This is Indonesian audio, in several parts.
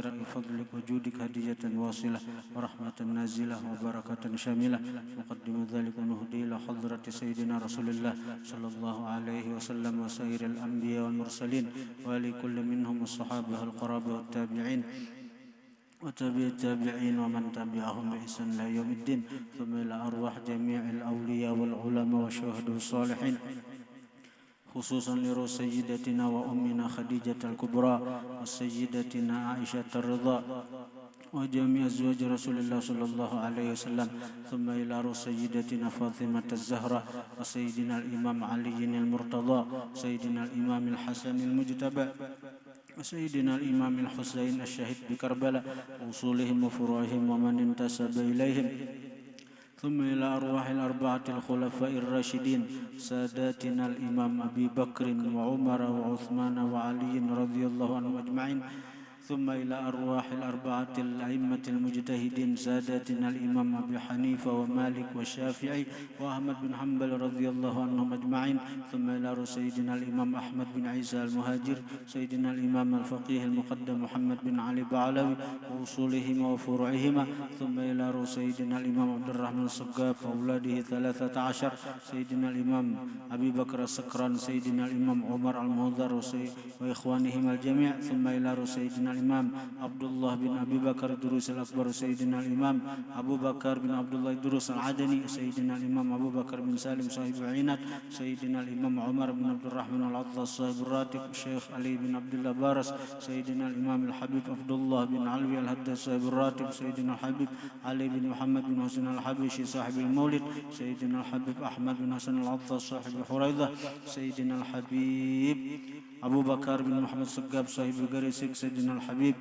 خيرا بفضلك وجودك هدية واصلة ورحمة نازلة وبركة شاملة. نقدم ذلك ونهدي إلى حضرة سيدنا رسول الله صلى الله عليه وسلم وسائر الأنبياء والمرسلين ولكل منهم الصحابة والقرابة والتابعين وتابع التابعين ومن تبعهم بإحسان إلى يوم الدين. ثم إلى أرواح جميع الأولياء والعلماء والشهداء الصالحين، خصوصا لروح سيدتنا وأمنا خديجة الكبرى وسيدتنا عائشة الرضا وجميع أزواج رسول الله صلى الله عليه وسلم. ثم إلى روح سيدتنا فاطمة الزهراء وسيدنا الإمام علي المرتضى سيدنا الإمام الحسن المجتبى وسيدنا الإمام الحسين الشهيد بكربلاء وصولهم وفروعهم ومن انتسب إليهم. ثم إلى أرواح الأربعة الخلفاء الراشدين ساداتنا الإمام أبي بكر وعمر وعثمان وعلي رضي الله عنهم أجمعين. ثم إلى أرواح الأربعة الأئمة المجتهدين ساداتنا الإمام أبي حنيفة ومالك والشافعي وأحمد بن حنبل رضي الله عنهم أجمعين. ثم إلى روح سيدنا الإمام أحمد بن عيسى المهاجر سيدنا الإمام الفقيه المقدم محمد بن علي بعلوي وأصولهما وفروعهما. ثم إلى روح سيدنا الإمام عبد الرحمن الصقاف وأولاده 13 سيدنا الإمام أبي بكر السكران سيدنا الإمام عمر المهذر وإخوانهما الجميع. ثم إلى روح سيدنا الإمام عبد الله بن أبي بكر الدروس الأكبر سيدنا الإمام أبو بكر بن عبد الله الدروس العدني سيدنا الإمام أبو بكر بن سالم صاحب عينات سيدنا الإمام عمر بن عبد الرحمن العطاس صاحب الراتب الشيخ علي بن عبد الله بارس سيدنا الإمام الحبيب عبد الله بن علوي الهداس صاحب الراتب سيدنا الحبيب علي بن محمد بن حسين الحبشي صاحب المولد سيدنا الحبيب أحمد بن حسن العطاس صاحب حريضة سيدنا الحبيب أبو بكر بن محمد السقاف صاحب القريسك سيدنا الحبيب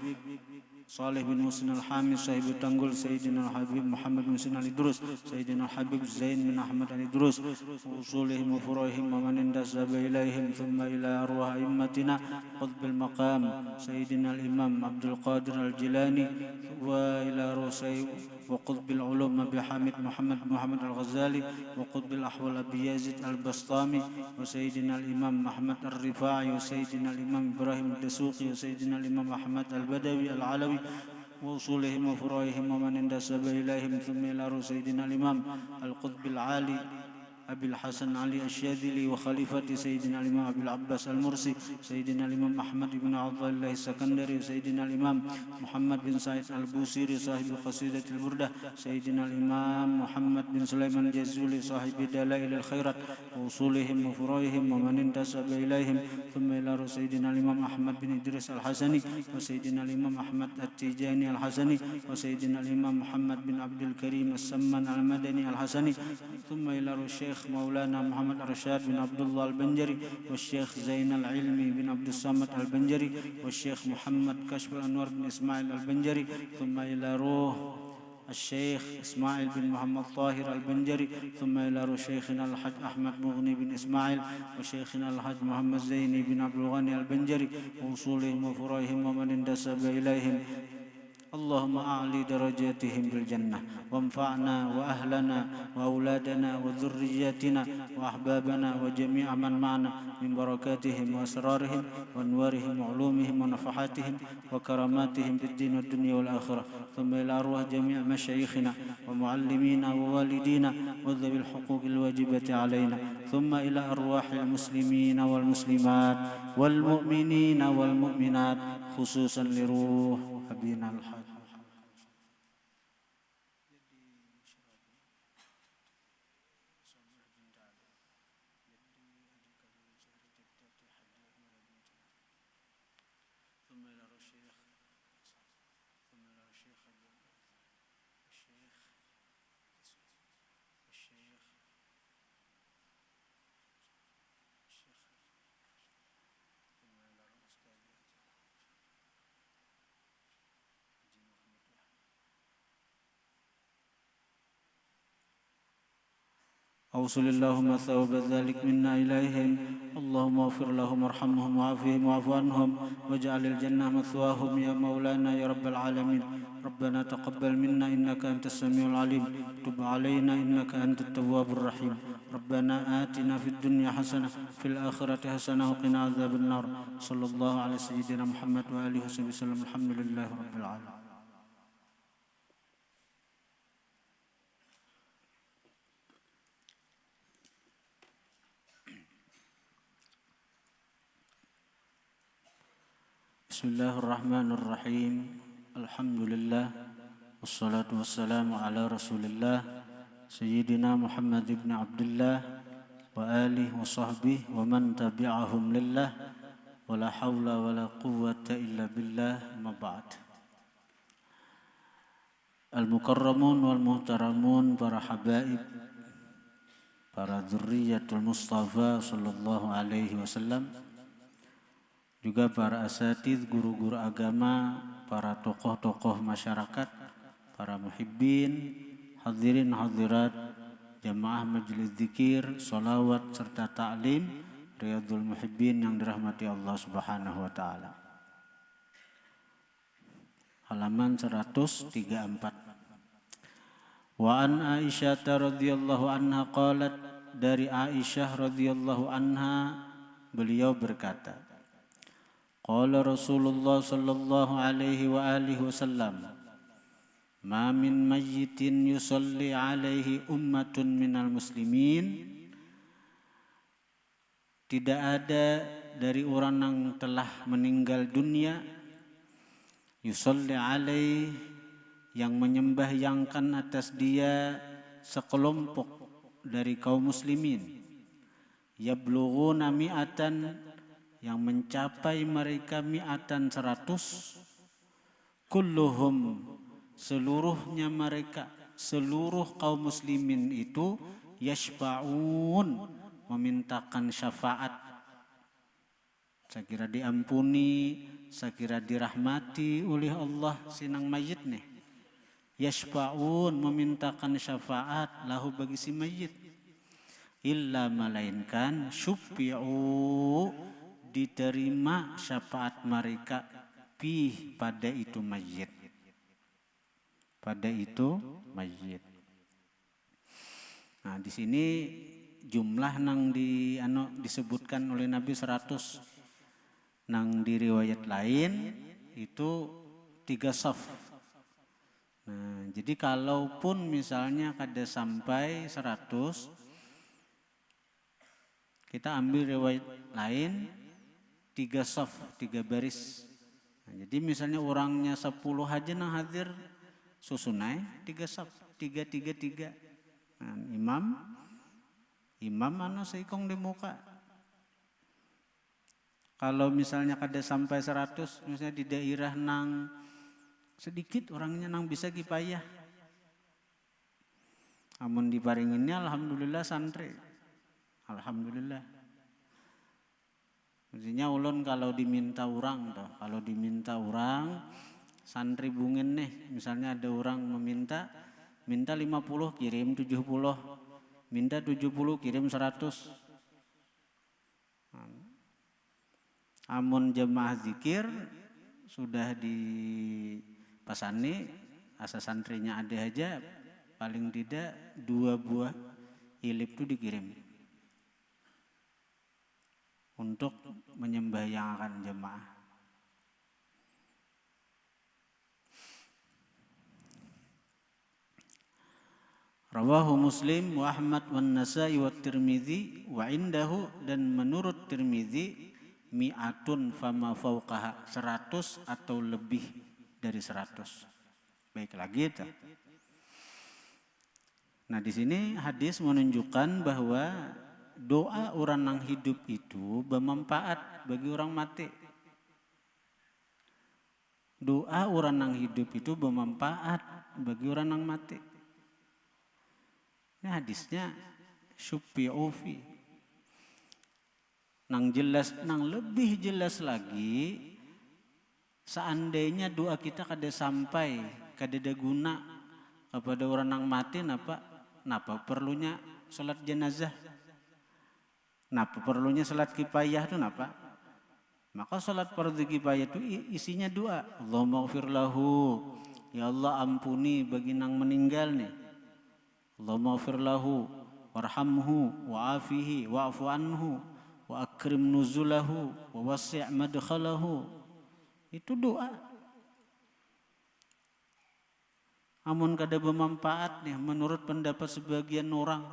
صالح بن مسن الحامي صاحب التنقل سيدنا الحبيب محمد بن سنان الدروس سيدنا الحبيب زين بن أحمد الدروس وأصولهم وفروعهم ومن انتسب إليهم. ثم إلى أرواح أئمتنا قطب المقام سيدنا الإمام عبد القادر الجيلاني وإلى رؤساء وقطب العلوم أبي حامد محمد الغزالي وقطب الأحوال أبي يزيد البسطامي وسيدنا الإمام أحمد الرفاعي وسيدنا الإمام إبراهيم الدسوقي وسيدنا الإمام أحمد البدوي العلوي وأصولهم وفروعهم ومن انتسب إليهم. ثم إلى سيدنا الإمام القطب العالي أبي الحسن علي الشاذلي وخليفة سيدنا الإمام أبي العباس المرسي سيدنا الإمام أحمد بن عبد الله السكندري وسيدنا الإمام محمد بن سعيد البوسيري صاحب قصيدة البردة سيدنا الإمام محمد بن سليمان الجزولي صاحب دلائل الخيرات وأصولهم وفروعهم ومن انتسب إليهم. ثم إلى سيدنا الإمام أحمد بن إدريس الحسني وسيدنا الإمام أحمد التيجاني الحسني وسيدنا الإمام محمد بن عبد الكريم السمان المدني الحسني. ثم إلى الشيخ مولانا محمد رشاد بن عبد الله البنجري والشيخ زين العلمي بن عبد الصمد البنجري والشيخ محمد كشف الأنوار بن إسماعيل البنجري. ثم إلى روح الشيخ إسماعيل بن محمد طاهر البنجري. ثم إلى روح شيخنا الحاج أحمد مغني بن إسماعيل وشيخنا الحاج محمد زيني بن عبد الغني البنجري وأصولهم وفروعهم ومن انتسب إليهم. اللهم أعلي درجاتهم بالجنة وانفعنا وأهلنا وأولادنا وذرياتنا وأحبابنا وجميع من معنا من بركاتهم وأسرارهم وأنوارهم وعلومهم ونفحاتهم وكراماتهم في الدين والدنيا والآخرة. ثم إلى أرواح جميع مشايخنا ومعلمينا ووالدينا وذوي الحقوق الواجبة علينا. ثم إلى أرواح المسلمين والمسلمات والمؤمنين والمؤمنات خصوصا لروح أبينا الحاج أوصل اللهم ثواب ذلك منا إليهم. اللهم اغفر لهم وارحمهم وعافهم واعف عنهم واجعل الجنة مثواهم يا مولانا يا رب العالمين. ربنا تقبل منا إنك أنت السميع العليم تب علينا إنك أنت التواب الرحيم ربنا آتنا في الدنيا حسنة في الآخرة حسنة وقنا عذاب النار صلى الله على سيدنا محمد وآله وصحبه وسلم الحمد لله رب العالمين. Bismillahirrahmanirrahim. Alhamdulillah wassalatu wassalamu ala Rasulillah Sayyidina Muhammad ibn Abdullah wa alihi wa sahbihi wa man tabi'ahum lillah wa la hawla wa la quwwata illa billah ma ba'd. Al-mukarramun wal muhtaramun, para habaib, para dzurriyyatul Mustafa sallallahu alaihi wasallam, juga para asatidz, guru-guru agama, para tokoh-tokoh masyarakat, para muhibbin, hadirin hadirat, jamaah majelis dzikir, sholawat serta ta'lim Riyadhul Muhibbin yang dirahmati Allah Subhanahu wa taala. Halaman 134. Wa an Aisyah radhiyallahu anha qalat, dari Aisyah radhiyallahu anha beliau berkata, qala Rasulullah sallallahu alaihi wa alihi wasallam, ma min mayyitin yusalli alaihi ummatun minal muslimin, tidak ada dari orang yang telah meninggal dunia, yusalli alaihi, yang menyembahyangkan atas dia sekelompok dari kaum muslimin, yablughuna mi'atan, yang mencapai mereka mi'atan 100, kulluhum, seluruhnya mereka, seluruh kaum muslimin itu, yashfa'un, memintakan syafaat. Saya kira diampuni, saya kira dirahmati oleh Allah sinang mayit nih. Yashfa'un, memintakan syafaat lahu bagi si mayit. Illa melainkan syufi'u, diterima syafaat mereka pada itu mayit, pada itu mayit. Nah, di sini jumlah nang disebutkan oleh Nabi 100, nang di riwayat lain itu 3 shaf. Nah, jadi kalaupun misalnya kada sampai 100, kita ambil riwayat lain 3 shaf, 3 baris. Nah, jadi misalnya orangnya 10 aja nang hadir susunai 3 shaf, 3. Nah, imam seikong di muka. Kalau misalnya kada sampai 100, misalnya di daerah nang sedikit orangnya nang bisa kipayah, amun diparinginnya alhamdulillah santri, alhamdulillah. Maksudnya ulun kalau diminta orang santri bungin nih, misalnya ada orang minta 50 kirim 70, minta 70 kirim 100. Amun jemaah zikir sudah dipasani, asa santrinya ada aja, paling tidak 2 buah ilip itu dikirim untuk menyembahyangkan jemaah. Rawahu Muslim wa Ahmad wa Nasa'i wa Tirmidzi wa indahu, dan menurut Tirmidzi, mi'atun fama fauqaha, 100 atau lebih dari 100. Baik lagi itu. Nah, di sini hadis menunjukkan bahwa doa orang yang hidup itu bermanfaat bagi orang mati. Doa orang yang hidup itu bermanfaat bagi orang yang mati. Ini hadisnya syufi'u fi. Nang lebih jelas lagi, seandainya doa kita kada sampai, kada ada guna kepada orang yang mati, napa perlunya salat jenazah? Napa perlunya salat kifayah itu napa? Maka salat fardhu kifayah itu isinya doa. Allahumma ighfir lahu, Ya Allah ampuni bagi nang meninggal nih. Allahumma ighfir lahu warhamhu wa'afihi wa'fu anhu wa akrim nuzulahu wa wasi' madkhalahu. Itu doa. Amun kada bermanfaat nih menurut pendapat sebagian orang.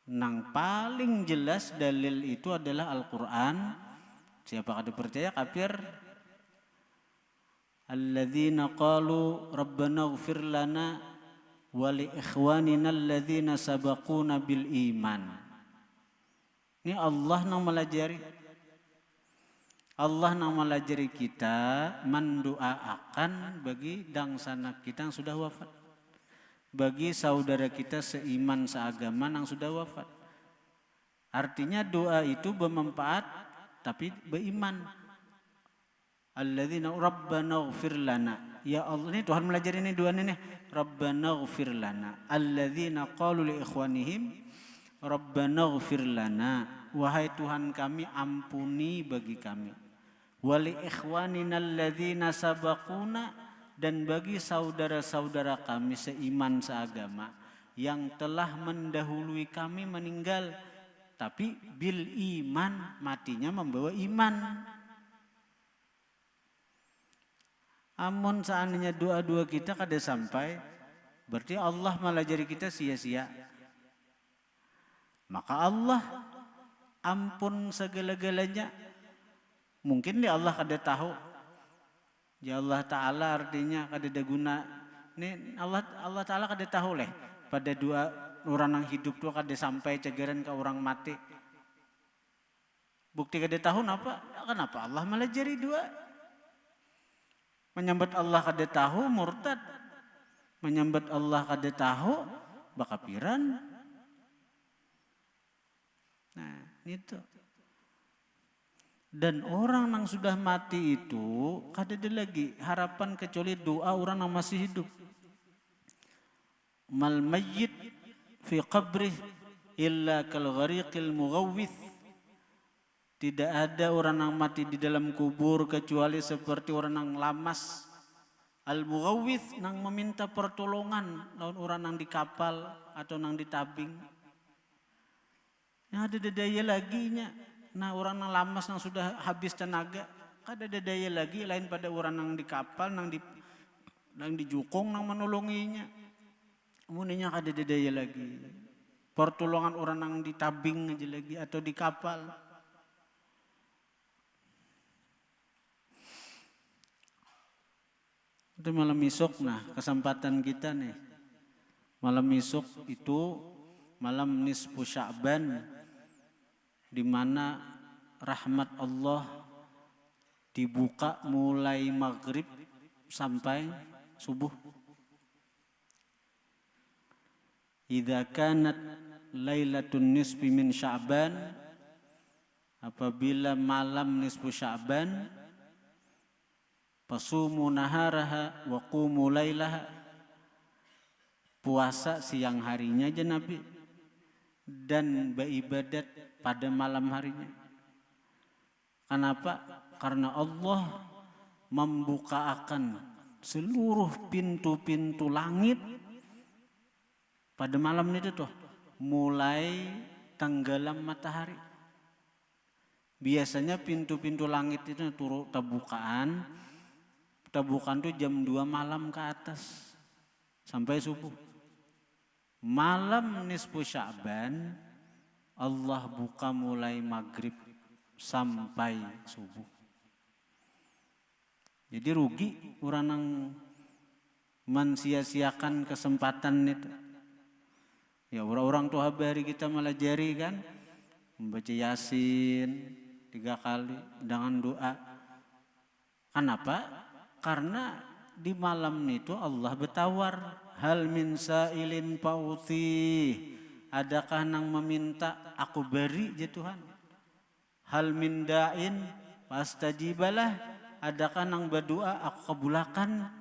Nang paling jelas dalil itu adalah Al-Quran. Siapa kada percaya kafir. Alladzina qalu rabbana ighfir lana wa li ikhwanina alladzina sabaquna bil iman. Ini Allah nang melajari. Allah nang melajari kita mendoakan bagi dangsana kita yang sudah wafat. Bagi saudara kita seiman seagama yang sudah wafat. Artinya doa itu bermanfaat tapi beriman. Alladzina rabbana ighfir lana. Ya Allah, ini Tuhan melajari ini doa ini. Rabbana ighfir lana. Alladzina qalu li ikhwanihim rabbana ighfir lana. Wahai Tuhan kami ampuni bagi kami. Wali ikhwanina alladzina sabaquna, dan bagi saudara-saudara kami seiman seagama yang telah mendahului kami meninggal tapi bil iman, matinya membawa iman. Amun seandainya doa-doa kita kada sampai, berarti Allah melajari kita sia-sia. Maka Allah ampun segala-galanya. Mungkin dia Allah kada tahu. Ya Allah Ta'ala artinya kada ada guna. Ini Allah Ta'ala kada tahu leh. Pada dua orang yang hidup tu kada sampai cegeran ke orang mati. Bukti kada tahu kenapa Allah melajari dua. Menyambut Allah kada tahu murtad. Menyambut Allah kada tahu bakapiran. Nah itu. Dan orang yang sudah mati itu kada ada lagi harapan kecuali doa orang yang masih hidup. Mal mayyit fi qabrih illa kal ghariqil mughawwith. Tidak ada orang yang mati di dalam kubur kecuali seperti orang yang lamas. Al mughawwith nang meminta pertolongan lawan orang yang di kapal atau nang di tabing. Yang ada daya lagi nya. Nah orang yang lamas yang sudah habis tenaga, kada ada daya lagi lain pada orang yang di kapal, yang di jukung, yang menolonginya. Muninya kada ada daya lagi. Pertolongan orang yang di tabing aja lagi atau di kapal. Itu malam isuk, nah kesempatan kita nih. Malam isuk itu malam nisfu Sya'ban, di mana rahmat Allah dibuka mulai maghrib sampai subuh. Idza kanat lailatun nisfi min Sya'ban, apabila malam nisfu Sya'ban, fasumu naharaha wa qumu lailaha, puasa siang harinya aja Nabi dan beribadat pada malam harinya. Kenapa? Karena Allah membukakan seluruh pintu-pintu langit pada malam itu tuh, mulai tenggelam matahari. Biasanya pintu-pintu langit itu turut terbukaan tuh jam 2 malam ke atas sampai subuh. Malam nisfu Sya'ban Allah buka mulai maghrib sampai subuh. Jadi rugi orang yang mensia-siakan kesempatan itu. Ya orang-orang tuh hari kita melajari kan, membaca Yasin 3 kali dengan doa. Kenapa? Karena di malam itu Allah bertawar, hal min sa'ilin fa'uti. Adakah nang meminta aku beri ya Tuhan. Hal min da'in fastajibalah. Adakah nang berdoa aku kabulakan.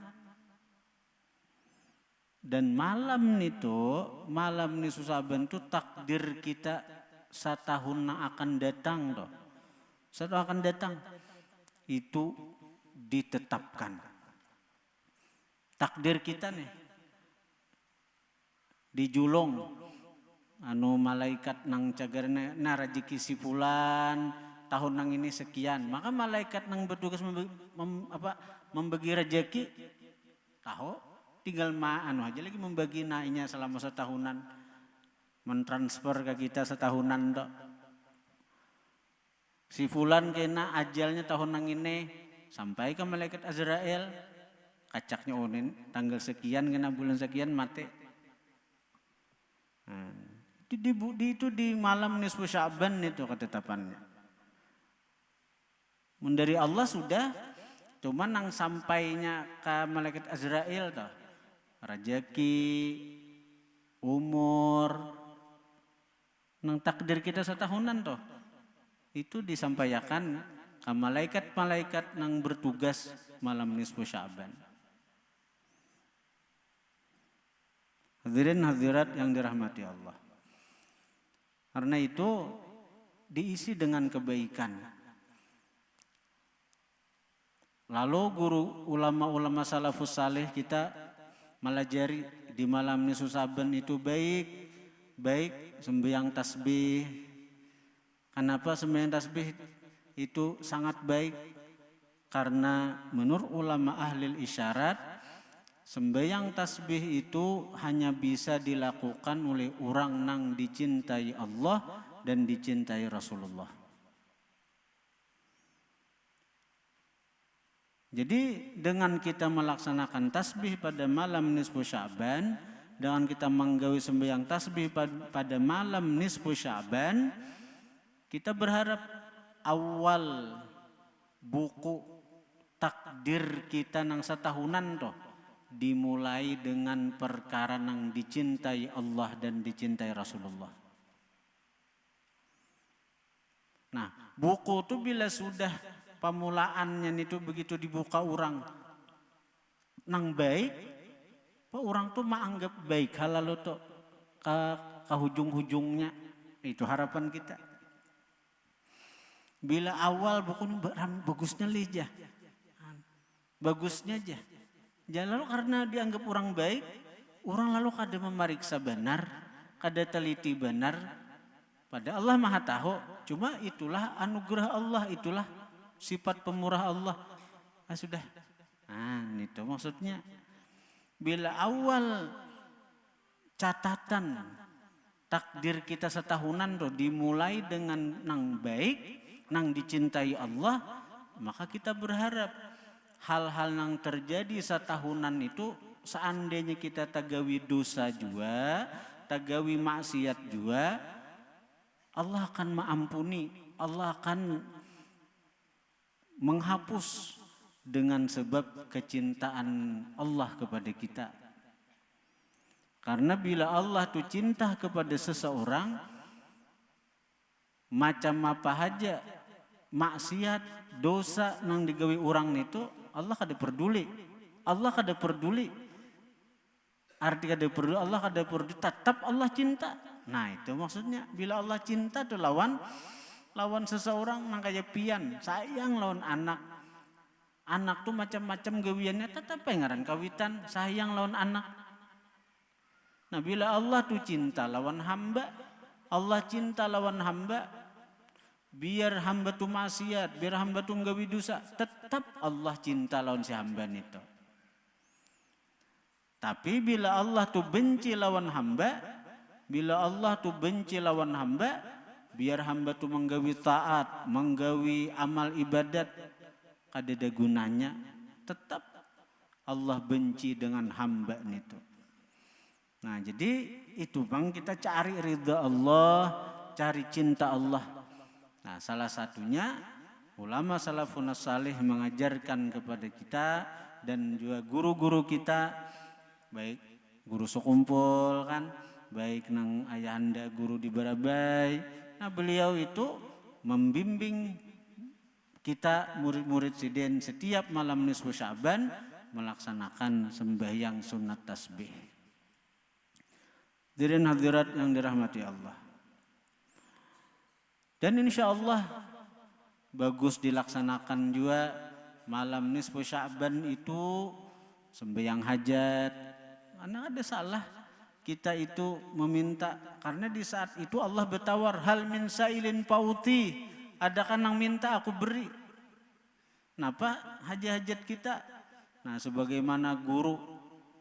Dan malam nisfu Sya'ban itu takdir kita setahun yang akan datang toh. Setahun akan datang itu ditetapkan. takdir kita nih dijulung malaikat nang cagarna na rezeki si fulan tahun nang ini sekian, maka malaikat nang bertugas membagi rezeki tahu tinggal aja lagi membagi naiknya selama setahunan, mentransfer ke kita setahunan dok. Si fulan kena ajalnya tahun nang ini, sampai ke malaikat Azrail kacaknya onin tanggal sekian kena bulan sekian mati. Itu di malam nisfu Sya'ban itu ketetapannya. Dari Allah sudah, cuman nang sampainya ke malaikat Azrail toh, rezeki, umur, nang takdir kita setahunan toh, itu disampaikan ke malaikat-malaikat nang bertugas malam nisfu Sya'ban. Hadirin hadirat yang dirahmati Allah. Karena itu diisi dengan kebaikan. Lalu guru ulama-ulama salafus saleh kita melajari di malam nisfu Sya'ban itu baik sembahyang tasbih. Kenapa sembahyang tasbih itu sangat baik? Karena menurut ulama ahli isyarat, sembahyang tasbih itu hanya bisa dilakukan oleh orang nang dicintai Allah dan dicintai Rasulullah. Jadi dengan kita melaksanakan tasbih pada malam nisfu Sya'ban, dengan kita menggawi sembahyang tasbih pada malam nisfu Sya'ban, kita berharap awal buku takdir kita nang setahunan toh dimulai dengan perkara nang dicintai Allah dan dicintai Rasulullah. Nah, buku itu bila sudah pemulaannya itu begitu dibuka orang nang baik, orang tuh menganggap baik halal tuh ke hujung-hujungnya. Itu harapan kita. Bila awal buku bagusnya aja, bagusnya aja. Lalu karena dianggap orang baik, orang lalu kada memeriksa benar, kada teliti benar. Pada Allah Maha Tahu, cuma itulah anugerah Allah, itulah sifat pemurah Allah. Sudah. Itu maksudnya. Bila awal catatan takdir kita setahunan tuh dimulai dengan nang baik, nang dicintai Allah, maka kita berharap hal-hal yang terjadi setahunan itu seandainya kita tagawi dosa juga, tagawi maksiat juga, Allah akan mengampuni, Allah akan menghapus dengan sebab kecintaan Allah kepada kita. Karena bila Allah tuh cinta kepada seseorang, macam apa aja maksiat, dosa nang digawi orang itu Allah kada peduli. Allah kada peduli. Arti kada peduli, Allah kada peduli, tetap Allah cinta. Nah, itu maksudnya bila Allah cinta tuh lawan seseorang nang kaya pian, sayang lawan anak. Anak tuh macam-macam gawiannya, tetap ngaran kawitan, sayang lawan anak. Nah, bila Allah tuh cinta lawan hamba, Allah cinta lawan hamba, biar hamba tuh maksiat, biar hamba tuh nggawi dosa, tetap Allah cinta lawan si hamba itu. Tapi bila Allah tuh benci lawan hamba, bila Allah tuh benci lawan hamba, biar hamba tuh menggawi taat, menggawi amal ibadat, kada ada gunanya, tetap Allah benci dengan hamba itu. Nah, jadi itu bang, kita cari ridha Allah, cari cinta Allah. Nah, salah satunya ulama salafun salih mengajarkan kepada kita dan juga guru-guru kita, baik guru sekumpul kan, baik nang ayahanda guru di Barabai. Nah, beliau itu membimbing kita murid-murid Siden setiap malam nisfu Sya'ban melaksanakan sembahyang sunat tasbih. Hadirin hadirat yang dirahmati Allah. Dan insya Allah bagus dilaksanakan juga malam nisfu Sya'ban itu sembahyang hajat. Karena ada salah kita itu meminta, karena di saat itu Allah bertawar, hal min sailin pauti, adakah yang minta aku beri. Kenapa hajat-hajat kita? Nah, sebagaimana guru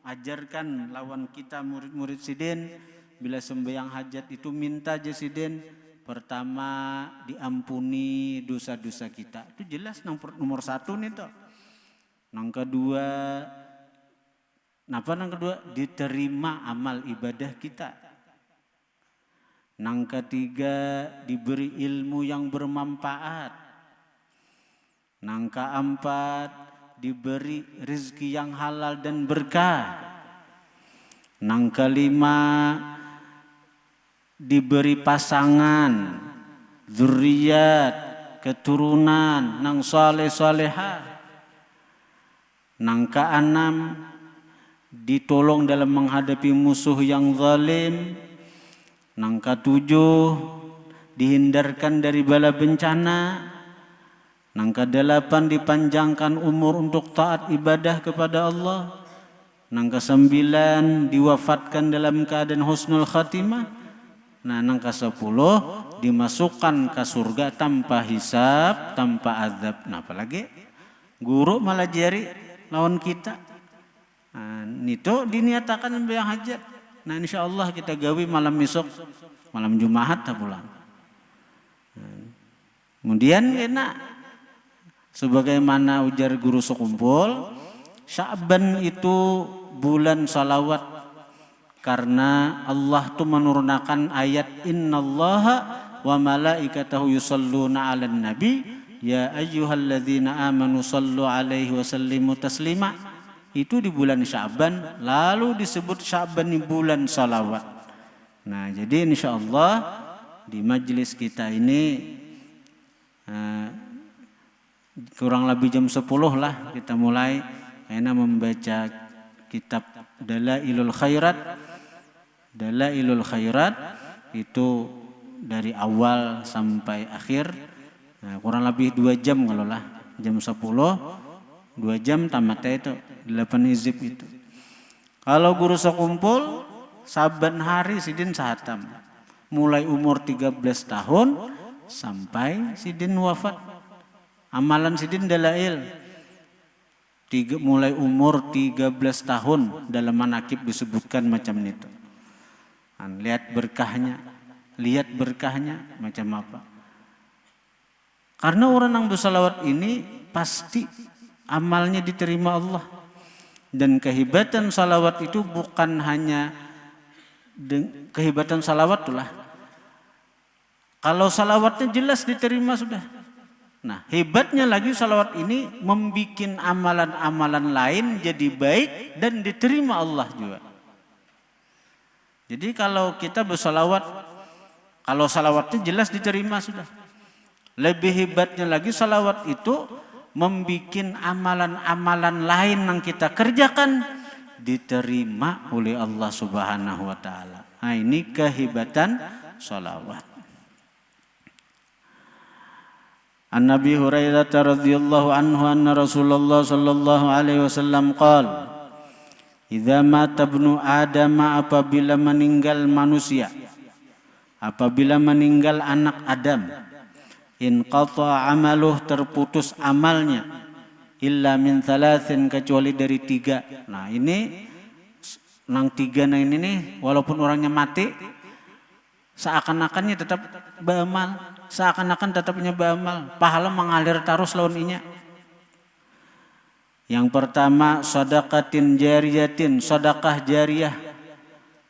ajarkan lawan kita murid-murid sidin, bila sembahyang hajat itu minta aja sidin, pertama diampuni dosa-dosa kita. Itu jelas nomor satu nih toh. Yang kedua, diterima amal ibadah kita. Yang ketiga, diberi ilmu yang bermanfaat. Yang keempat, diberi rezeki yang halal dan berkah. Yang kelima, diberi pasangan, zuriat, keturunan, nang saleh-salehah. Yang keenam, ditolong dalam menghadapi musuh yang zalim. Yang ketujuh, dihindarkan dari bala bencana. Yang kedelapan, dipanjangkan umur untuk taat ibadah kepada Allah. Yang kesembilan, diwafatkan dalam keadaan husnul khatimah. Nah, yang kesepuluh, dimasukkan ke surga tanpa hisab, tanpa azab. Nah, apalagi guru malah jari lawan kita. Nah, itu diniatakan sembahyang hajat. Nah, insya Allah kita gawi malam besok, malam Jumat tak pulang. Kemudian enak. Sebagaimana ujar guru sekumpul, Sya'ban itu bulan salawat, karena Allah tuh menurunkan ayat innallaha wa malaikatahu yusalluna 'alan nabi ya ayyuhalladzina amanu sallu 'alaihi wa sallimu taslima. Itu di bulan Sya'ban, lalu disebut Sya'ban di bulan salawat. Nah, jadi insyaallah di majelis kita ini kurang lebih jam 10 lah kita mulai karena membaca kitab Dalailul Khairat. Dalailul Khairat itu dari awal sampai akhir, nah, kurang lebih 2 jam kalau lah, jam 10 2 jam tamatnya itu 8 hizib itu. Kalau guru sekumpul saban hari sidin sahatam, mulai umur 13 tahun sampai sidin wafat. Amalan sidin dalail mulai umur 13 tahun dalam manakib disebutkan macam itu. Lihat berkahnya macam apa. Karena orang yang bersalawat ini pasti amalnya diterima Allah. Dan kehebatan salawat itu bukan hanya kehebatan salawat itulah. Kalau salawatnya jelas diterima sudah. Nah, hebatnya lagi salawat ini membikin amalan-amalan lain jadi baik dan diterima Allah juga. Jadi kalau kita bersalawat, kalau salawatnya jelas diterima sudah. Lebih hebatnya lagi salawat itu membikin amalan-amalan lain yang kita kerjakan diterima oleh Allah Subhanahu wa taala. Nah, ini kehebatan salawat. An Nabi Hurairah radhiyallahu anhu anna Rasulullah sallallahu alaihi wasallam qala, idza mata ibnu Adam, apabila meninggal manusia, apabila meninggal anak Adam, in qata amaluh, terputus amalnya, illa min thalathin, kecuali dari 3. Nah, ini nang 3 nah ini nih, walaupun orangnya mati seakan-akannya tetap beramal, seakan-akan tetapnya beramal, pahala mengalir terus lawan inya. Yang pertama, sadaqatin jariyatin, sedekah jariah,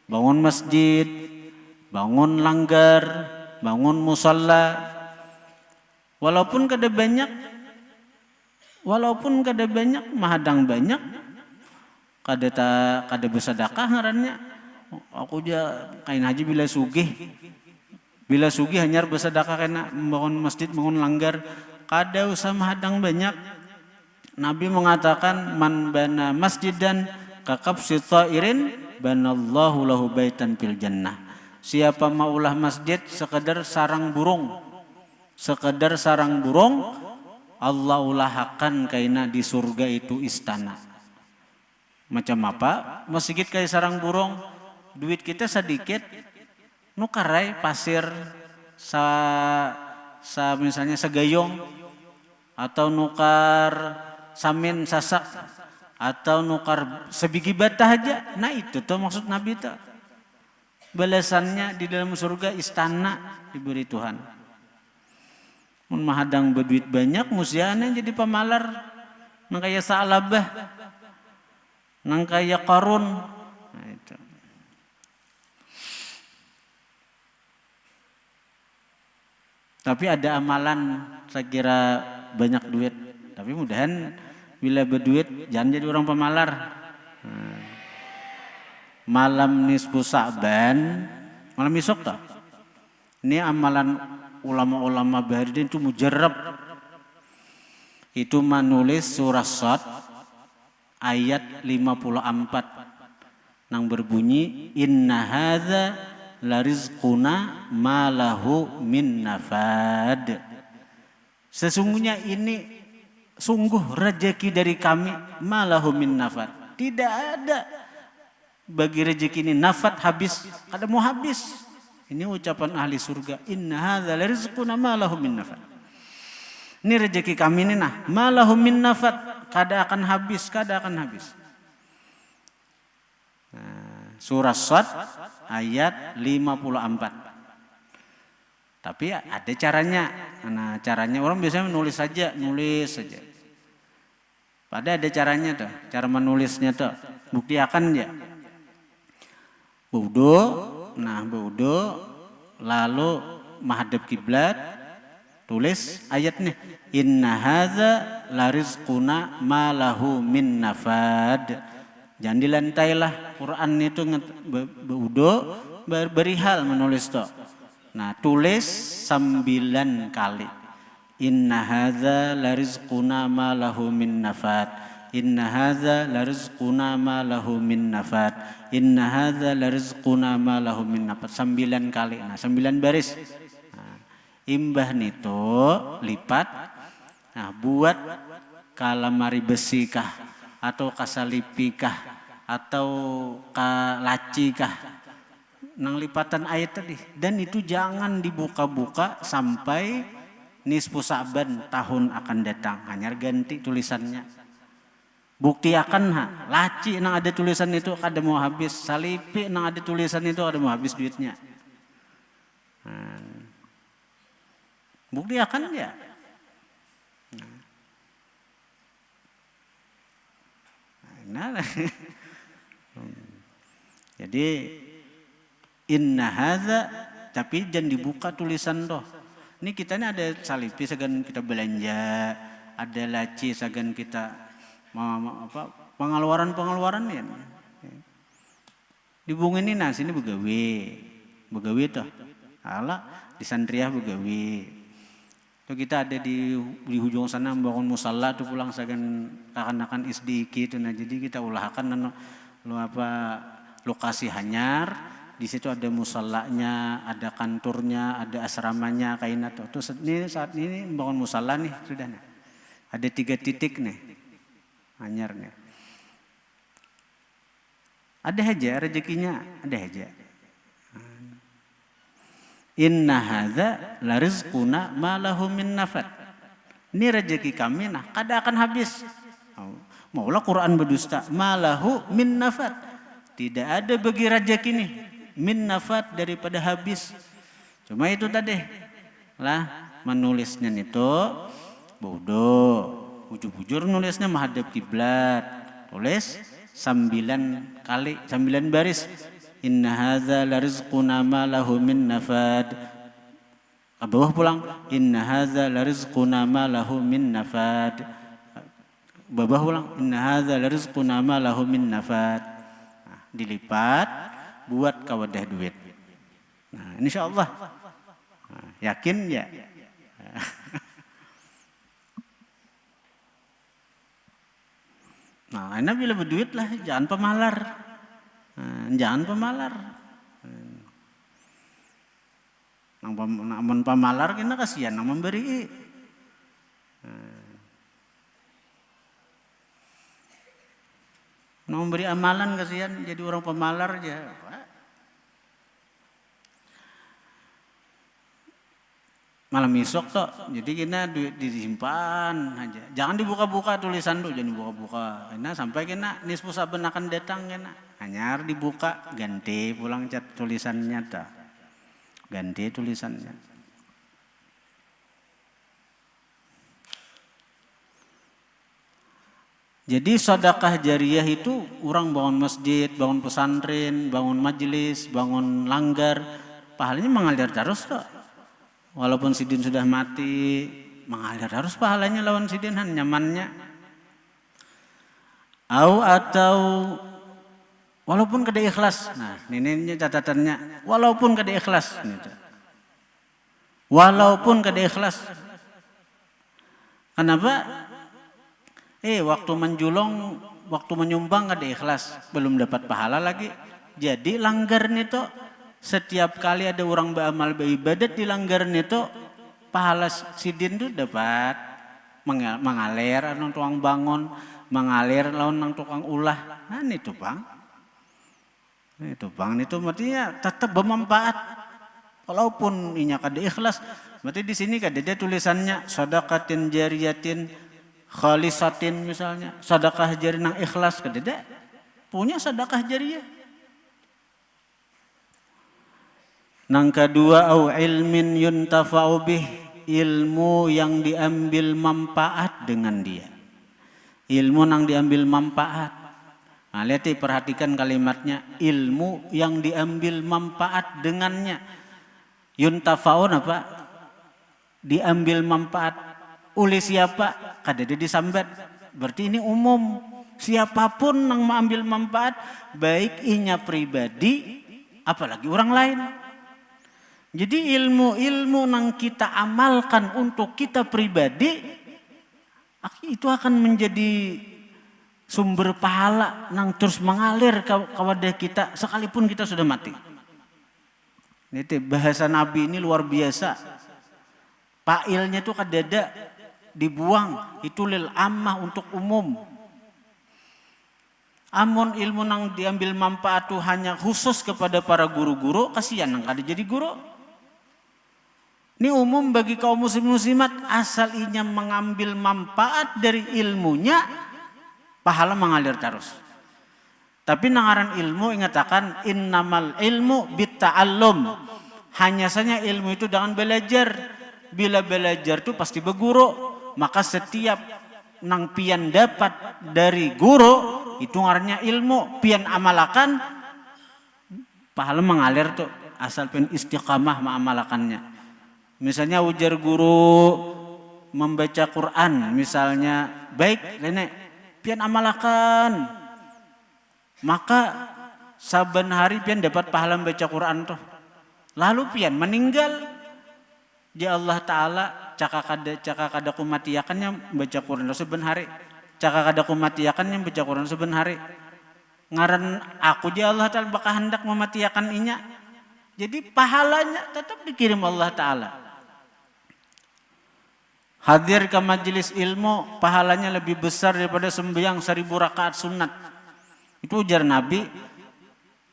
bangun masjid, bangun langgar, bangun musalla, walaupun kada banyak, mahadang banyak, kada bersedekah ngarannya. Aku aja kain haji bila sugih hanyar bersedekah kena membangun masjid, bangun langgar, kada usah mahadang banyak. Nabi mengatakan man bana masjidan kakabsi thairin banallahu lahu baitan fil jannah. Siapa maulah masjid sekedar sarang burung, Allah ulahakan kaina di surga itu istana. Macam apa? Masjid kayak sarang burung, duit kita sedikit, nukarai pasir misalnya segayong, atau nukar samin sasak, atau nukar sebiji batah aja. Nah itu tuh maksud Nabi tuh. Balasannya di dalam surga istana diberi Tuhan. Mun mahadang berduit banyak, musiana jadi pemalar. Nang kaya Sa'labah, nang kaya Qarun. Nah, itu. Tapi ada amalan, saya kira banyak duit. Tapi mudahan bila berduit jangan jadi orang pemalar. Malam nisfu Sa'ban, malam besok tak? Ini amalan ulama-ulama Bahridin itu mujarab. Itu menulis surah Shad ayat 54 nang berbunyi inna hadza larizquna ma lahu min nafad. Sesungguhnya ini sungguh rezeki dari kami ma lahu min nafad. Tidak ada bagi rezeki ini nafat habis, kada mau habis. Ini ucapan ahli surga. Inna hadza larizquna ma lahu min nafat. Ini rezeki kami ini nah, ma lahu min nafat, kada akan habis, kada akan habis. Nah, surah Shad ayat 54. Tapi ada caranya. Nah, caranya orang biasanya nulis saja. Pada ada caranya tuh, cara menulisnya tuh. Bukti akan dia. Wudu, lalu menghadap kiblat, tulis ayatnya inna hadza larizquna ma lahu min nafad. Jangan dilantailah Quran itu wudu berihal menulis tuh. Nah, tulis 9 kali. Inna hadza larizquna ma lahu min nafad. Inna hadza larizquna ma lahu min nafad. Inna hadza larizquna ma lahu min nafad. 9 kali. Nah, 9 baris. Nah, imbah nito lipat. Nah, buat kalamari besi kah atau kasalipi kah atau kalaci kah. Nang lipatan ayat tadi. Dan itu jangan dibuka-buka sampai nisfu Sa'ban tahun akan datang. Hanya ganti tulisannya. Bukti akan laci nang ada tulisan itu kada mau habis, salipi nang ada tulisan itu kada mau habis duitnya. Bukti akan ya. Nah. Jadi inna hadza, tapi jangan dibuka tulisan doh. Ini kita ini ada salipi segan kita belanja, ada laci segan kita pengeluaran ya. Di bunga ini nah sini begawi tuh. Ala di Sandriah begawi. Tuh kita ada di ujung sana membangun musalla tuh pulang segan akan isdiki itu. Nah jadi kita ulahkan lokasi hanyar. Di situ ada musallanya, ada kantornya, ada asramanya kainat tuh. Tuh saat ini membangun musalla nih sudah nih. Ada 3 titik nih. Hanyar nih. Ada aja rezekinya, ada aja. Inna hadza larizquna ma lahu min nafad. Ini rezeki kami nah kada akan habis. Maulah Quran berdusta, ma lahu min nafad. Tidak ada bagi rezeki ini min nafad daripada habis. Cuma itu tadi. Lah menulisnya itu bodoh. Bujur-bujur nulisnya menghadap kiblat. Tulis 9 kali, 9 baris. Inna hadza larizquna ma lahu min nafad. Ke bawah pulang. Inna hadza larizquna ma lahu min nafad. Bawah pulang. Inna hadza larizquna ma lahu min nafad. Nah, dilipat buat kawadah duit. Nah, insyaallah. Nah, yakin ya? Nah, enak bila berduit lah, jangan pemalar. Jangan pemalar. Namun pemalar kena kasihan nang memberi. Mau beri amalan kasihan jadi orang pemalar aja. Malam isok toh, jadi kena duit disimpan aja. Jangan dibuka-buka tulisan tuh, jangan dibuka-buka. Kena sampai kena nisfu saben akan datang kena. Hanya dibuka, ganti pulang cat tulisannya dah. Ganti tulisannya. Jadi sedekah jariyah itu orang bangun masjid, bangun pesantren, bangun majelis, bangun langgar, pahalanya mengalir terus kok. Walaupun sidin sudah mati, mengalir terus pahalanya lawan sidin nyamannya. Atau walaupun kada ikhlas. Nah, ini catatannya, walaupun kada ikhlas. Walaupun kada ikhlas. Kenapa? Waktu menjulong, waktu menyumbang kada ikhlas, belum dapat pahala lagi. Jadi langgar itu setiap kali ada orang beramal beribadat di langgar itu, pahala sidin itu dapat mengalir nang tukang bangun, mengalir lawan nang tukang ulah. Nah itu bang. Itu bang, itu artinya tetap bermanfaat. Walaupun inya kada ikhlas, berarti di sini kada ada tulisannya sedekatin jariyatin khalisatin misalnya, sedekah jariyah nang ikhlas kada ada. Punya sedekah jariyah. Nang kedua, au ilmin yuntafa'u bih, ilmu yang diambil manfaat dengan dia. Ilmu nang diambil manfaat. Nah, lihat perhatikan kalimatnya, ilmu yang diambil manfaat dengannya. Yuntafa'un apa? Diambil manfaat oleh siapa? Kada ada disambat. Berarti ini umum. Siapapun yang mengambil manfaat, baik inya pribadi, apalagi orang lain. Jadi ilmu-ilmu yang kita amalkan untuk kita pribadi, itu akan menjadi sumber pahala yang terus mengalir kepada kita sekalipun kita sudah mati. Ini bahasa Nabi ini luar biasa. Pailnya itu kadada dibuang, itu lil ammah untuk umum. Amun ilmu yang diambil manfaat itu hanya khusus kepada para guru-guru, kasihan yang kada jadi guru. Ini umum bagi kaum muslim muslimat, asal inya mengambil manfaat dari ilmunya, pahala mengalir terus. Tapi nangaran ilmu ingatakan innamal ilmu bitta'allum. Hanya saja ilmu itu dengan belajar. Bila belajar itu pasti berguru, maka setiap nang pian dapat dari guru itu ngarannya ilmu, pian amalakan pahala mengalir tuh asal pian istiqamah mengamalakannya. Misalnya ujar guru membaca Quran, misalnya baik nenek pian amalakan, maka saban hari pian dapat pahala membaca Quran tuh. Lalu pian meninggal, di Allah Ta'ala caka kada kumatiakannya baca Quran saban hari, caka kada kumatiakannya baca Quran saban hari. Ngaran aku di Allah Ta'ala bakal hendak mematiakan inya. Jadi pahalanya tetap dikirim Allah Ta'ala. Hadir ke majelis ilmu pahalanya lebih besar daripada sembahyang 1000 rakaat sunat. Itu ujar Nabi.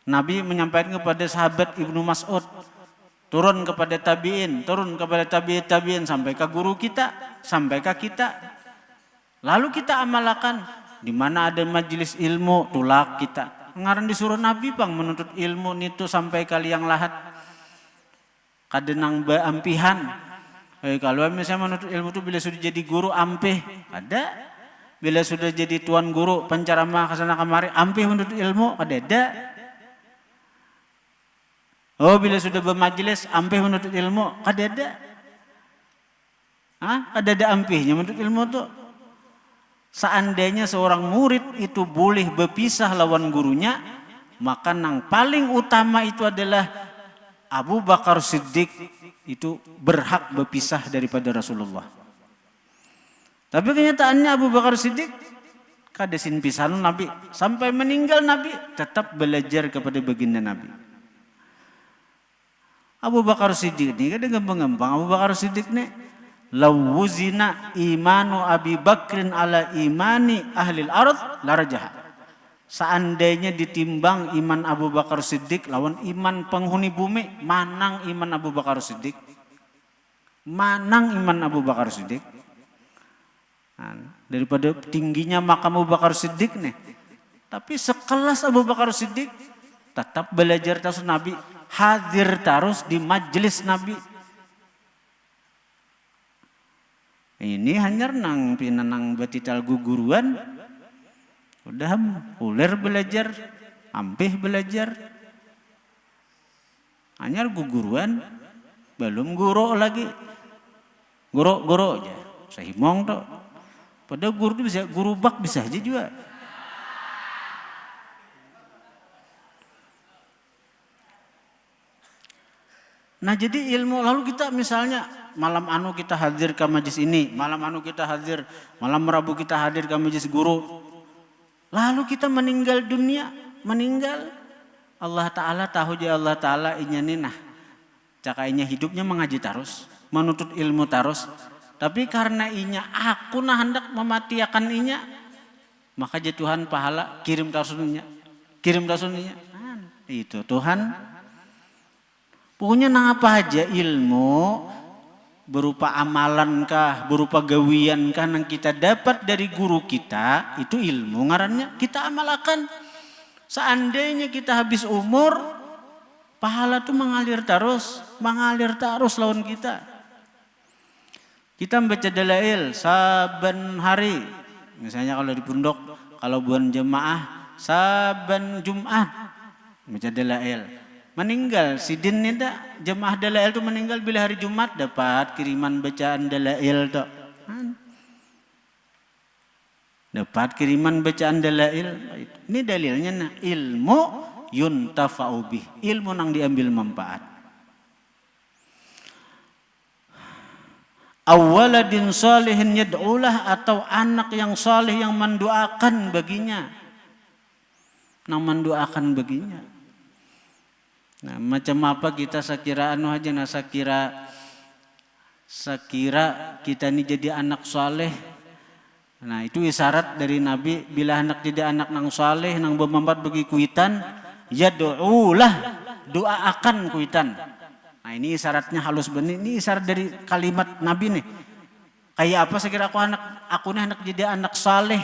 Nabi menyampaikan kepada sahabat Ibnu Mas'ud, turun kepada tabi'in, turun kepada tabi'in sampai ke guru kita, sampai ke kita. Lalu kita amalkan, di mana ada majelis ilmu tulak kita. Ngaran disuruh Nabi bang menuntut ilmu itu sampai ke liang lahat. Kadenang ampihan. Kalau misalnya menuntut ilmu itu bila sudah jadi guru ampih, ada. Bila sudah jadi tuan guru penceramah kesana kemari ampih menuntut ilmu, ada. Bila sudah bermajelis ampih menuntut ilmu, ada. Ada ampihnya menuntut ilmu tuh. Seandainya seorang murid itu boleh berpisah lawan gurunya, maka yang paling utama itu adalah Abu Bakar Siddiq itu berhak berpisah daripada Rasulullah. Tapi kenyataannya Abu Bakar Siddiq kada sin pisah Nabi sampai meninggal Nabi tetap belajar kepada baginda Nabi. Abu Bakar Siddiq ini kada ngembang-ngembang. Abu Bakar Siddiq ini lawuzina imanu Abi Bakrin ala imani ahlil ardh larajah. Seandainya ditimbang iman Abu Bakar Siddiq lawan iman penghuni bumi, manang iman Abu Bakar Siddiq? Manang iman Abu Bakar Siddiq? Daripada tingginya makam Abu Bakar Siddiq nih. Tapi sekelas Abu Bakar Siddiq tetap belajar terus Nabi, hadir terus di majelis Nabi. Ini hanya nang pinanang batital guguruan, udah uler belajar, ampih belajar, hanya guguruan, belum guru lagi, guru aja, sehimong tuh. Padahal guru itu bisa, guru bak bisa aja juga. Nah jadi ilmu, lalu kita misalnya malam anu kita hadir ke majlis ini, malam anu kita hadir, malam Rabu kita hadir ke majlis guru. Lalu kita meninggal dunia, meninggal. Allah Ta'ala tahu aja Allah Ta'ala inya ninah. Cakainya hidupnya mengaji terus, menuntut ilmu terus. Tapi karena inya aku nah hendak mematiakan inya, maka Tuhan pahala kirim terus inya. Kirim terus inya. Itu Tuhan. Pokoknya nang apa aja ilmu berupa amalan kah, berupa gawian kah yang kita dapat dari guru kita, itu ilmu ngarannya kita amalkan. Seandainya kita habis umur, pahala tuh mengalir terus lawan kita. Kita membaca dalail saban hari, misalnya kalau di pondok, kalau bulan jemaah saban Jumat baca dalail. Meninggal sidin ini dah jemaah dalail itu meninggal bila hari Jumat dapat kiriman bacaan dalail tuh. Dapat kiriman bacaan dalail. Ini dalilnya nah, ilmu yuntafa'u bih, ilmu nang diambil manfaat. Awaladin salihin yad'ulah, atau anak yang saleh yang mendoakan baginya. Nang mendoakan baginya. Nah, macam apa kita sekira anu aja, nah sekira kita ini jadi anak saleh. Nah, itu isyarat dari Nabi, bila anak jadi anak nang saleh nang bermanfaat bagi kuitan, yad'ulah, doakan kuitan. Nah, ini isyaratnya halus benih, ini isyarat dari kalimat Nabi nih. Kayak apa sekira aku nih anak jadi anak saleh.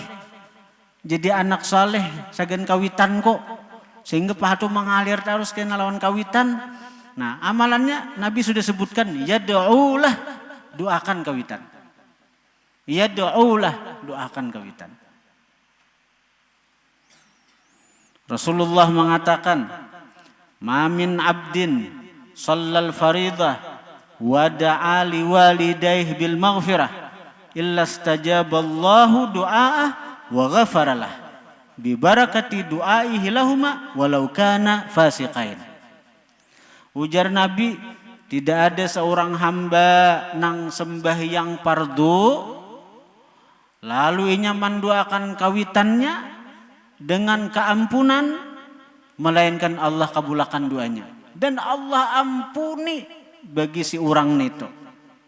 Jadi anak saleh sagan kawitan kok. Sehingga pahatu mengalir terus ke lawan kawitan. Nah, amalannya Nabi sudah sebutkan, yad'ulah, doakan kawitan. Yad'ulah, doakan kawitan. Rasulullah mengatakan, ma min abdin shallal faridah wa da'a li walidayhi bil maghfirah illa istajaballahu du'a'ah wa ghafaralah bi barakati du'aihi lahuma walau kana fasiqain. Ujar Nabi, tidak ada seorang hamba nang sembahyang fardu lalu inya mendoakan kawitannya dengan keampunan, melainkan Allah kabulakan doanya dan Allah ampuni bagi si orang itu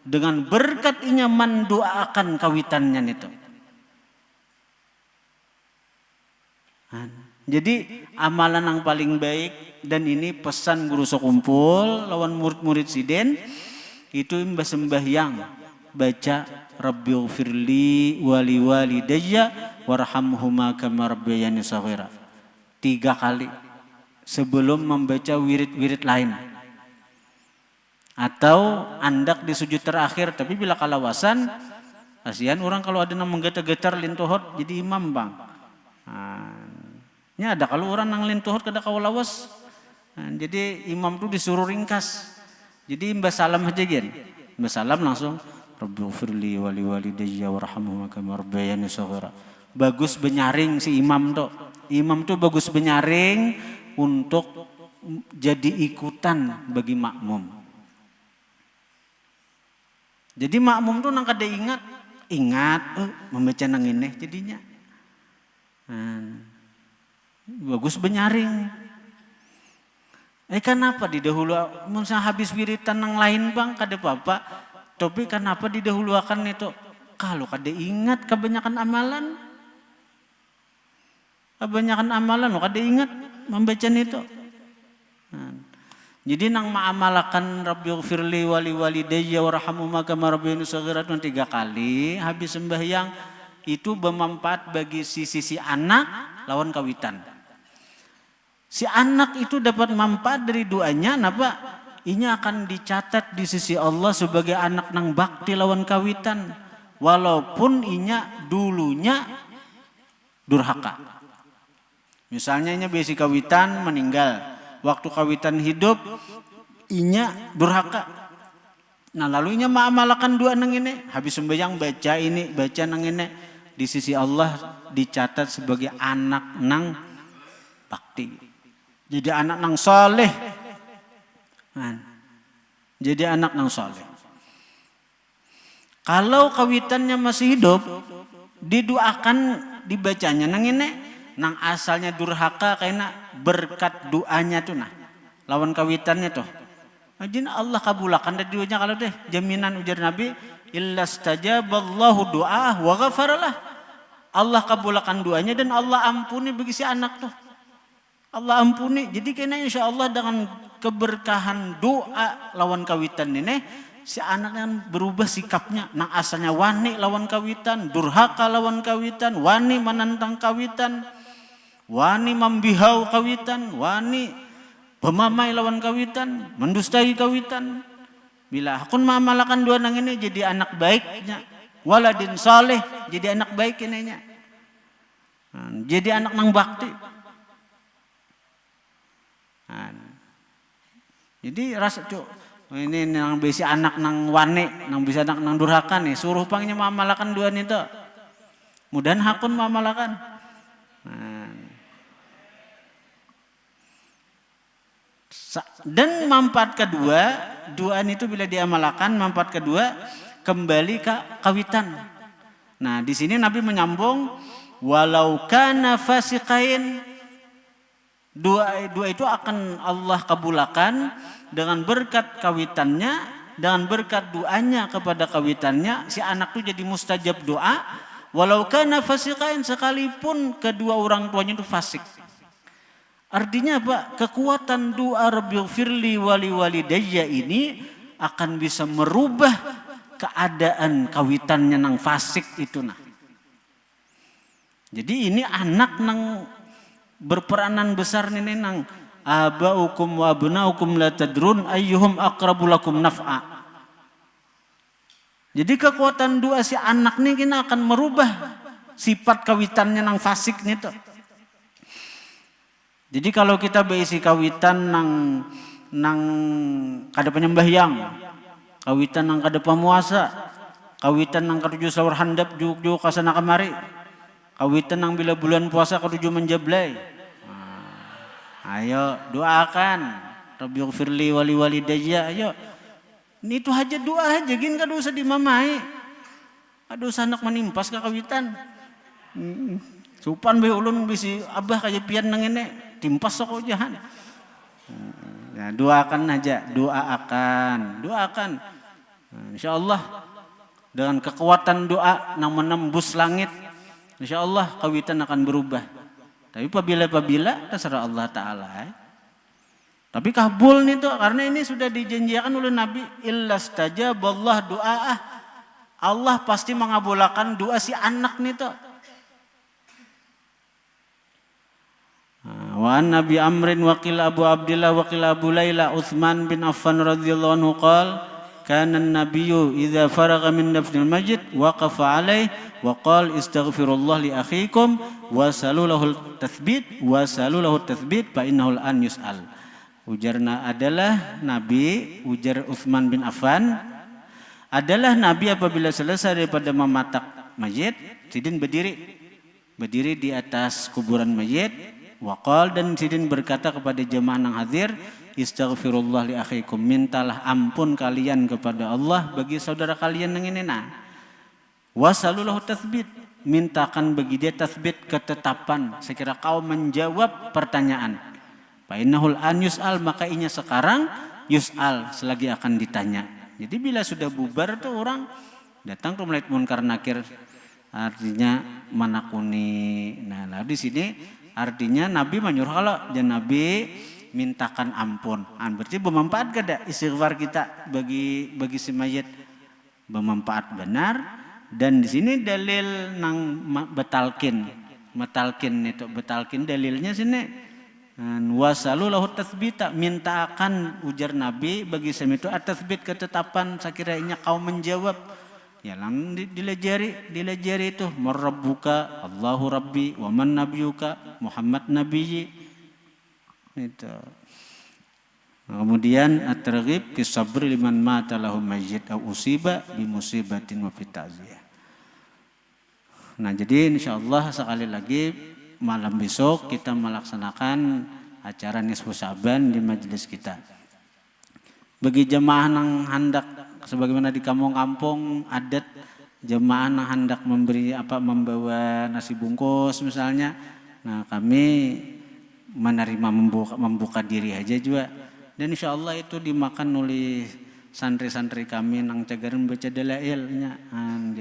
dengan berkat inya mendoakan kawitannya itu. Jadi amalan yang paling baik, dan ini pesan guru sekumpul lawan murid-murid siden, itu mbah sembahyang baca Rabbighfirli wali walidayya warhamhuma kama rabbayani shaghira 3 kali sebelum membaca wirid-wirid lain. Atau andak di sujud terakhir, tapi bila kalawasan, kasihan orang kalau ada yang menggetar-getar lintuhot jadi imam bang. Ini ada kalau orang nang lintuhot kada kawalawas. Jadi imam tuh disuruh ringkas. Jadi mbah salam aja gen. Mbah salam langsung Rabbighfirli wali walidayya warhamhuma kama rabbayani shaghira. Bagus benyaring si imam tuh. Imam tuh bagus benyaring untuk jadi ikutan bagi makmum. Jadi makmum tuh nang kada ingat membaca nang ini jadinya. Bagus benyaring. Kenapa didahulu musa habis wiritan nang lain bang kada apa-apa. Tapi kenapa didahuluakan itu? Kalau kada ingat kebanyakan amalan. Kebanyakan amalan kada ingat membaca itu. Nah, jadi nang ma'amalakan Rabbighfirli wali walidayya warhamhuma kama rabbayani shaghiran 3 kali habis sembahyang itu bermanfaat bagi sisi anak lawan kawitan. Si anak itu dapat manfaat dari doanya, napa? Inya akan dicatat di sisi Allah sebagai anak nang bakti lawan kawitan, walaupun inya dulunya durhaka. Misalnya inya besi kawitan meninggal, waktu kawitan hidup inya durhaka. Nah lalu inya ma'amalakan dua nang ini, habis sembahyang baca ini, baca nang ini, di sisi Allah dicatat sebagai anak nang bakti. Jadi anak nang soleh. Jadi anak nang soleh. Kalau kawitannya masih hidup, didoakan dibacanya nang ini. Nang asalnya durhaka karena berkat doanya tuh nah lawan kawitannya tuh ajin Allah kabulakan dari doanya. Kalau deh jaminan ujar Nabi illa stajaballahu doa wa ghafaralah, Allah kabulakan doanya dan Allah ampuni bagi si anak tuh, Allah ampuni. Jadi kena insya Allah dengan keberkahan doa lawan kawitan ini si anak yang berubah sikapnya. Nang asalnya wani lawan kawitan, durhaka lawan kawitan, wani menentang kawitan, wani membihau kawitan, wani pemamai lawan kawitan, mendustai kawitan. Bila akun mamalakan dua nang ini jadi anak baiknya, waladin saleh jadi anak baik ininya, jadi anak nang bakti. Jadi rasa tuh ini nang besi anak nang wani, nang bisa anak nang durhaka nih, suruh pangnya mamalakan dua nih tuh, mudahan hakun mamalakan. Dan manfaat kedua, doa itu bila diamalkan, manfaat kedua kembali ke kawitan. Nah, di sini Nabi menyambung walau kana fasiqain, doa itu akan Allah kabulkan dengan berkat kawitannya, dengan berkat doanya kepada kawitannya, si anak itu jadi mustajab doa walau kana fasiqain, sekalipun kedua orang tuanya itu fasik. Artinya apa? Kekuatan doa Rabbighfirli wali walidayya ini akan bisa merubah keadaan kawitannya nang fasik itu nah. Jadi ini anak nang berperanan besar nih nang abaukum wa abnaukum la tadrun ayyuhum aqrabu lakum naf'a. Jadi kekuatan doa si anak nih kena akan merubah sifat kawitannya nang fasik nih tuh. Jadi kalau kita berisi kawitan nang kada penyembahyang, kawitan nang kada pemuasa, kawitan nang kada sahur handap juk kasana kamari, kawitan nang bila bulan puasa kada menjablay. Ayo doakan Rabbighfirli wali walidayya, ayo. Ini itu aja doa aja, gin kada usah dimamai. Aduh sanak menimpas ke kawitan. Supan be ulun bisi abah kaya pian nang ini timpas sok jahan. Nah, doakan aja, doakan. Insyaallah dengan kekuatan doa yang menembus langit, insyaallah kawitan akan berubah. Tapi apabila terserah Allah Ta'ala. Tapi kabul nih tuh, karena ini sudah dijanjikan oleh Nabi illa stajaballah doa. Allah pasti mengabulkan doa si anak nih tuh. Wa an Nabi Amrin waqil Abu Abdillah waqil Abu Laila Utsman bin Affan radhiyallahu anhu qala kana an-nabiyyu idza faragha min dafnil majid waqafa alaihi wa qala istaghfirullah li akhikum wa salulahu tathbit fa innahu al-an yus'al. Ujarna adalah Nabi, ujar Utsman bin Affan, adalah Nabi apabila selesai daripada mematak mayit, sidin berdiri di atas kuburan mayit. Waqal, dan sidin berkata kepada jemaah nang hadir, istaghfirullah li akhikum, mintalah ampun kalian kepada Allah bagi saudara kalian nang ini nah. Wasalulahu tathbit, mintakan bagi dia tathbit, ketetapan, sekira kau menjawab pertanyaan. Fa innahul an yus'al, maka inya sekarang yus'al, selagi akan ditanya. Jadi bila sudah bubar tuh orang datang ke munkar nakir, artinya menakuni. Nah, di sini artinya Nabi menyuruh kalau jangan Nabi mintakan ampun. Berarti bermanfaat kada istighfar kita bagi si mayit, bermanfaat benar. Dan di sini dalil nang betalkin itu betalkin dalilnya sini wasalu lahu tatsbita, mintakan ujar Nabi bagi sem itu at-tatsbit, ketetapan sekiranya kau menjawab. Ya lang dilajari itu marabbuka Allahu rabbi wa man nabiyuka Muhammad nabiyyi itu. Kemudian at-targhib fi sabri liman mata lahu mayyit aw usiba bi musibatin wa fi ta'ziyah. Nah, jadi insyaallah sekali lagi malam besok kita melaksanakan acara Nisfu Sa'ban di majelis kita. Bagi jemaah nang hendak sebagaimana di kampung-kampung adat jemaah nang hendak membawa nasi bungkus misalnya. Nah, kami menerima membuka diri aja juga. Dan insyaallah itu dimakan oleh santri-santri kami nang cagaran baca dalailnya.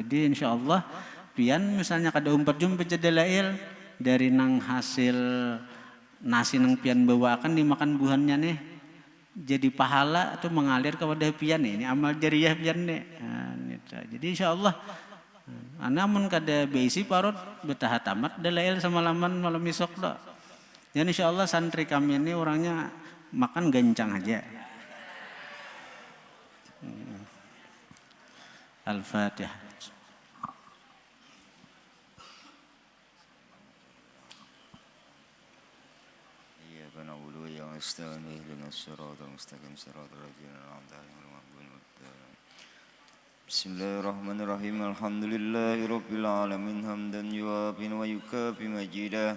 Jadi insyaallah pian misalnya kada umpat jum baca dalail dari nang hasil nasi nang pian bawa akan dimakan buahnya nih jadi pahala atau mengalir kepada pian nih, ini amal jariah pian nih. Jadi insyaallah namun kada beisi parut betah tamat dalail semalaman malam besok dah. Dan insyaallah santri kami ini orangnya makan gancang aja. Al-Fatihah. استغني اهدنا الصراط المستقيم صراط الذين أنعمت عليهم غير المغضوب عليهم. بسم الله الرحمن الرحيم الحمد لله رب العالمين حمدا يوافي ويكافي مجيدا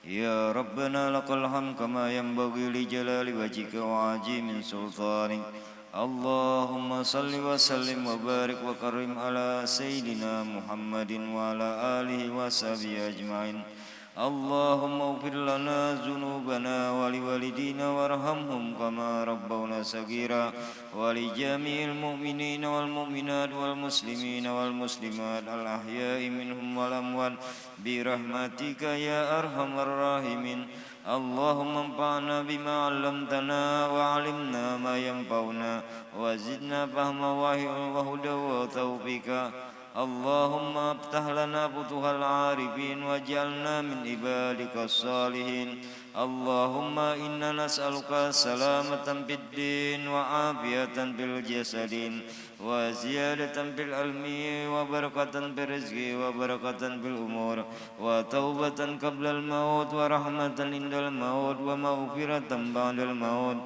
يا ربنا لك الحمد كما ينبغي لجلال وجهك وعظيم سلطانك اللهم صل وسلم وبارك وكرم على سيدنا محمد وعلى آله وصحبه أجمعين اللهم اغفر لنا ذنوبنا ولوالدينا وارحمهم كما ربونا صغيرا ولجميع المؤمنين والمؤمنات والمسلمين والمسلمات الأحياء منهم والأموات برحمتك يا أرحم الراحمين اللهم انفعنا بما علمتنا وعلمنا ما ينفعنا وزدنا فهما وهدى وتوفيقا اللهم افتح لنا فتوح العارفين واجعلنا من عبادك الصالحين اللهم إنا نسألك سلامة في الدين وعافية في الجسد وزيادة في العلم وبركة في الرزق وبركة في الأمور وتوبة قبل الموت ورحمة عند الموت ومغفرة بعد الموت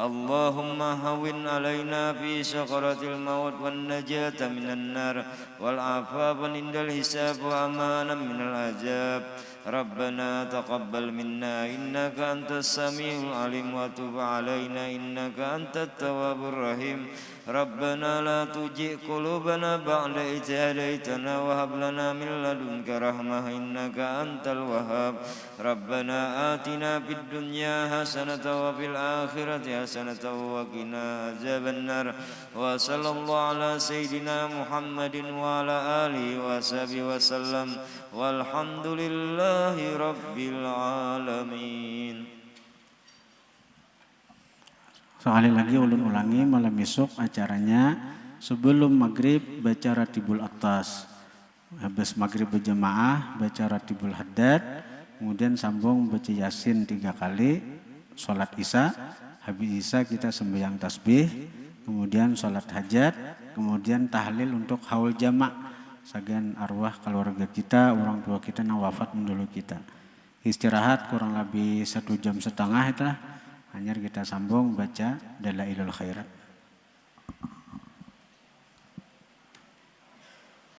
اللهم هون علينا في سكرات الموت والنجاة من النار والعفاف عند الحساب وأمانا من العذاب ربنا تقبل منا إنك أنت السميع العليم وتب علينا إنك أنت التواب الرحيم ربنا لا تزغ قلوبنا بعد إذ هديتنا وهب لنا من لدنك رحمة إنك أنت الوهاب ربنا آتنا في الدنيا حسنة وفي الآخرة حسنة وقنا عذاب النار وصلى الله على سيدنا محمد وعلى آله وصحبه وسلم والحمد لله رب العالمين. Sekali lagi ulun ulangi malam besok acaranya sebelum maghrib baca Ratibul Atas, habis maghrib berjamaah baca Ratibul Haddad, kemudian sambung baca Yasin 3 kali, sholat isya, habis isya kita sembahyang tasbih, kemudian sholat hajat, kemudian tahlil untuk haul jamak, sebagian arwah keluarga kita, orang tua kita yang wafat mendahului kita. Istirahat kurang lebih 1,5 jam, hanya kita sambung baca Dalailul Khairat.